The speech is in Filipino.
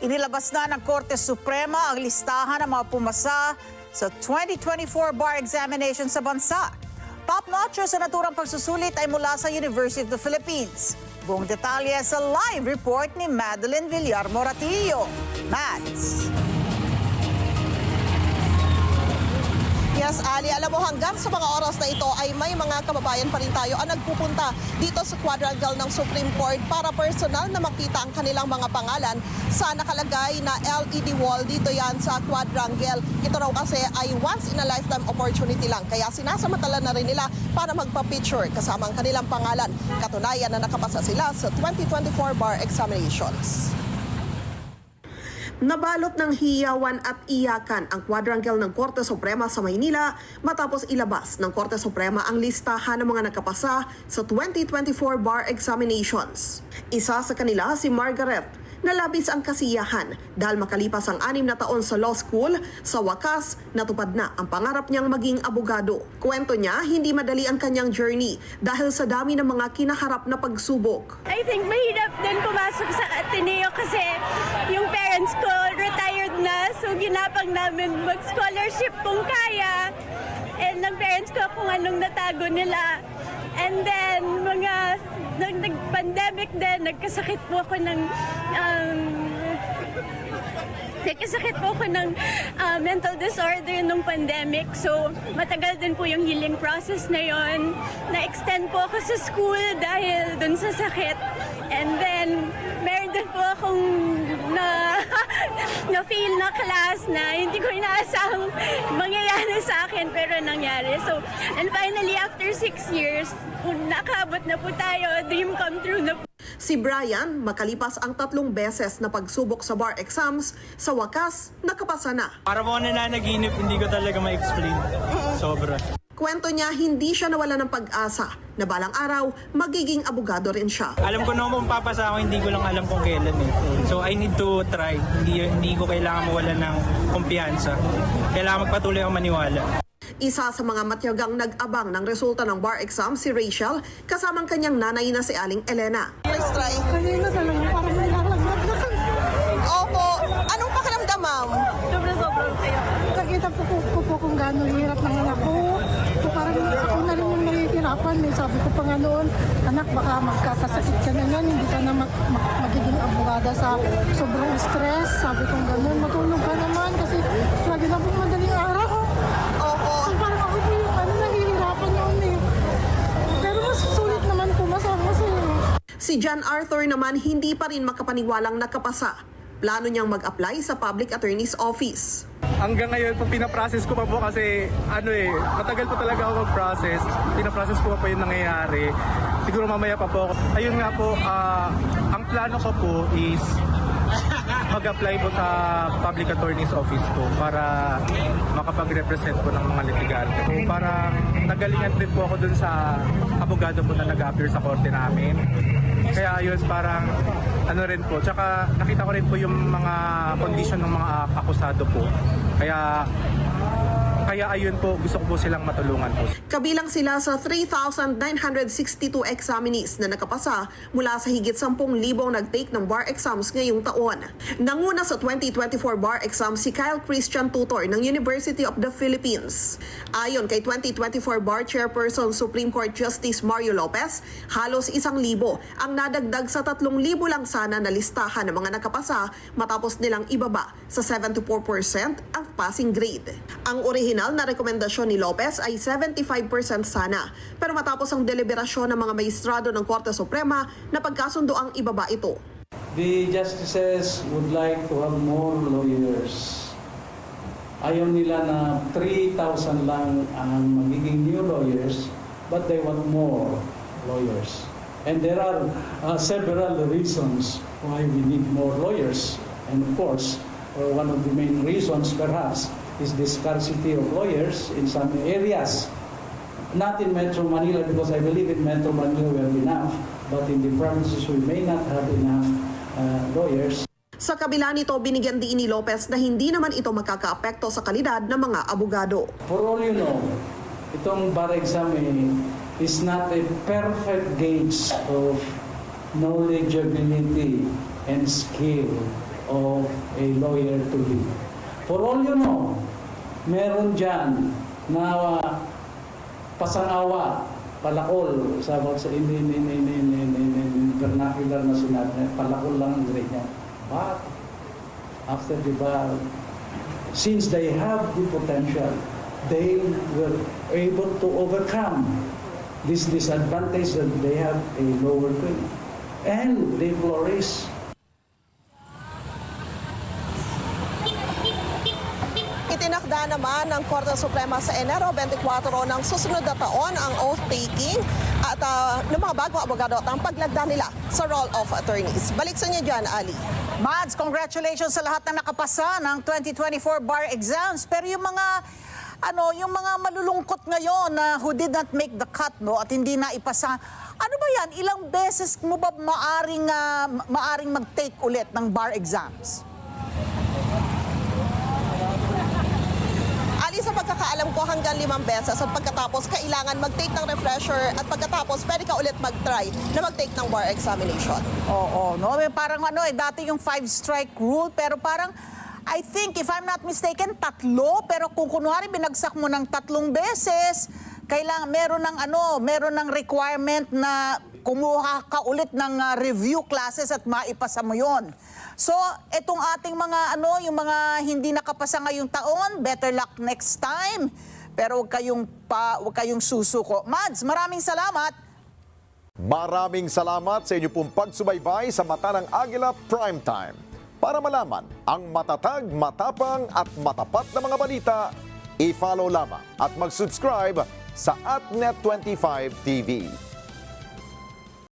Inilabas na ng Korte Suprema ang listahan ng mga pumasa sa 2024 bar examination sa bansa. Top-notcher sa naturang pagsusulit ay mula sa University of the Philippines. Buong detalye sa live report ni Madeline Villar Moratillo. Mads. Yes, Ali, alam mo hanggang sa mga oras na ito ay may mga kababayan pa rin tayo ang nagpupunta dito sa quadrangle ng Supreme Court para personal na makita ang kanilang mga pangalan sa nakalagay na LED wall dito yan sa quadrangle. Ito raw kasi ay once in a lifetime opportunity lang kaya sinasamantala na rin nila para magpa-picture kasama ang kanilang pangalan. Katunayan na nakapasa sila sa 2024 bar examinations. Nabalot ng hiyawan at iyakan ang quadrangle ng Korte Suprema sa Maynila matapos ilabas ng Korte Suprema ang listahan ng mga nakapasa sa 2024 bar examinations. Isa sa kanila si Margaret, na labis ang kasiyahan dahil makalipas ang 6 na taon sa law school, sa wakas natupad na ang pangarap niyang maging abogado. Kwento niya, hindi madali ang kanyang journey dahil sa dami ng mga kinaharap na pagsubok. I think mahirap din pumasok sa Ateneo kasi yung parents ko retired na, so ginapang namin mag-scholarship kung kaya. And ng parents ko kung anong natago nila. And then nag-pandemic din, nagkasakit po ako ng mental disorder nung pandemic. So, matagal din po yung healing process na yon. Na-extend po ako sa school dahil dun sa sakit. And then, meron din po akong na-feel na class na hindi ko inaasahang mangyayari sa akin pero nangyari. So, and finally, after 6 years, nakabot na po tayo, dream come true na po. Si Brian, makalipas ang 3 beses na pagsubok sa bar exams, sa wakas, nakapasa na. Para mo nananaginip, hindi ko talaga ma-explain. Sobra. Kwento niya, hindi siya nawala ng pag-asa na balang araw, magiging abogado rin siya. Alam ko naman kung papasa ako, hindi ko lang alam kung kailan eh. So I need to try. Hindi ko kailangan mawala ng kumpiyansa. Kailangan magpatuloy akong maniwala. Isa sa mga matyagang nag-abang ng resulta ng bar exam si Rachel, kasamang kanyang nanay na si Aling Elena. Let's try. Kanina talaga parang nilalaglag na kami. Opo. Anong pakiramdam, ma'am? Sobrang saya. Kakita po po kung gano'ng hirap ng anak ko. So, parang ako na rin yung nahihirapan. May sabi ko pa nga noon, anak baka magkakasakit ka na yan. Hindi ka na magiging abogada sa sobrang stress. Sabi ko gano'n, matulog ka naman kasi lagi na pong madaling araw. Opo. So, parang ako po yung nahihirapan noon eh. Pero mas sulit naman po, masama sa'yo. Si John Arthur naman hindi pa rin makapaniwalang nakapasa. Plano niyang mag-apply sa Public Attorney's Office. Hanggang ngayon po pinaprocess ko pa po kasi matagal po talaga ako mag-process. Pinaprocess ko pa po yung nangyayari. Siguro mamaya pa po ako. Ayun nga po, ang plano ko po is mag-apply po sa Public Attorney's Office po para makapag-represent po ng mga litigante. Parang nagalingan din po ako dun sa abogado po na nag-appear sa korte namin. Kaya yun parang rin po. Tsaka nakita ko rin po yung mga condition ng mga akusado po. Kaya ayun po, gusto ko po silang matulungan po. Kabilang sila sa 3,962 examinees na nakapasa mula sa higit 10,000 nag-take ng bar exams ngayong taon. Nanguna sa 2024 bar exam si Kyle Christian Tutor ng University of the Philippines. Ayon kay 2024 bar chairperson Supreme Court Justice Mario Lopez, halos 1,000 ang nadagdag sa 3,000 lang sana na listahan ng mga nakapasa matapos nilang ibaba sa 74% ang passing grade. Ang original na rekomendasyon ni Lopez ay 75% sana. Pero matapos ang deliberasyon ng mga maestrado ng Korte Suprema, napagkasundo ang ibaba ito. The justices would like to have more lawyers. Ayaw nila na 3,000 lang ang magiging new lawyers, but they want more lawyers. And there are several reasons why we need more lawyers. And of course, one of the main reasons perhaps is the scarcity of lawyers in some areas. Not in Metro Manila, because I believe in Metro Manila we have enough, but in the provinces we may not have enough lawyers. Sa kabila nito, binigyan din ni Lopez na hindi naman ito makakaapekto sa kalidad ng mga abogado. For all you know, itong bar exam is not a perfect gauge of knowledgeability and skill of a lawyer to leave. For all you know, meron dyan na pasangawa, palakol, sa in vernacular na sinabi, palakol lang ang grade niya. But after the bar, since they have the potential, they were able to overcome this disadvantage that they have a lower grade. And they flourish. Itinakda naman ng Korte Suprema sa Enero 24 ng susunod na taon ang oath-taking at ng mga bagong abogado at ang paglagda nila sa roll of attorneys. Balik sa inyo dyan, Ali. Mads, congratulations sa lahat na nakapasa ng 2024 bar exams. Pero yung mga malulungkot ngayon na who did not make the cut, no, at hindi na ipasa. Ano ba yan? Ilang beses mo ba maaring mag-take ulit ng bar exams? Ali, sa pagkakaalam ko hanggang 5 beses at pagkatapos kailangan mag-take ng refresher at pagkatapos pwede ka ulit mag-try na mag-take ng bar examination. Oo, no? Parang dati yung 5-strike rule, pero parang I think, if I'm not mistaken, 3. Pero kung kunwari binagsak mo ng 3 beses, kailangan meron ng requirement na kumuha ka ulit ng review classes at maipasa mo yon. So, etong ating mga yung mga hindi nakapasa ngayong taon, better luck next time. Pero huwag kayong susuko. Mads, maraming salamat. Maraming salamat sa inyo pong pagsubaybay sa Mata ng Agila Primetime. Para malaman ang matatag, matapang at matapat na mga balita, i-follow lamang at mag-subscribe sa @Net25 TV.